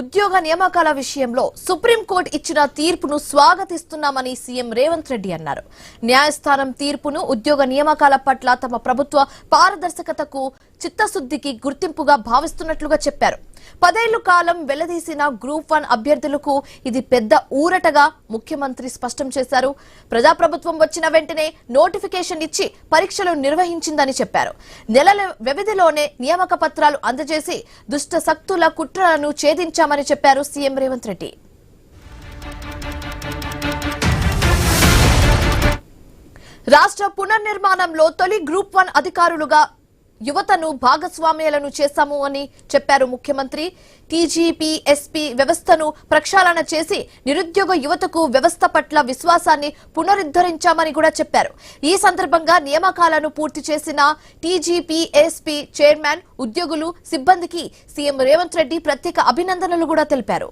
ఉద్యోగ నియామకాల విషయంలో సుప్రీంకోర్టు ఇచ్చిన తీర్పును స్వాగతిస్తున్నామని సీఎం రేవంత్ రెడ్డి అన్నారు. న్యాయస్థానం తీర్పును ఉద్యోగ నియామకాల పట్ల తమ ప్రభుత్వ పారదర్శకతకు చిత్తశుద్ధికి గుర్తింపుగా భావిస్తున్నట్లుగా చెప్పారు. 10 ఏళ్ల కాలం వెళ్లదీసిన గ్రూప్ 1 అభ్యర్థులకు ఇది పెద్ద ఊరటగా ముఖ్యమంత్రి స్పష్టం చేశారు. ప్రజాప్రభుత్వం వచ్చిన వెంటనే నోటిఫికేషన్ ఇచ్చి పరీక్షలు నిర్వహించిందని చెప్పారు. నెలల వ్యవధిలోనే నియామక పత్రాలు అందజేసి దుష్ట శక్తుల కుట్రలను ఛేదించామని చెప్పారు సీఎం రేవంత్ రెడ్డి. రాష్ట్ర పునర్నిర్మాణంలో తొలి గ్రూప్ 1 అధికారులుగా యువతను భాగస్వామ్యాలను చేశాము అని చెప్పారు ముఖ్యమంత్రి. టీజీపీఎస్పీ వ్యవస్థను ప్రక్షాళన చేసి నిరుద్యోగ యువతకు వ్యవస్థ పట్ల విశ్వాసాన్ని పునరుద్ధరించామని కూడా చెప్పారు. ఈ సందర్భంగా నియామకాలను పూర్తి చేసిన టీజీపీఎస్పీ చైర్మన్, ఉద్యోగులు, సిబ్బందికి సీఎం రేవంత్ రెడ్డి ప్రత్యేక అభినందనలు కూడా తెలిపారు.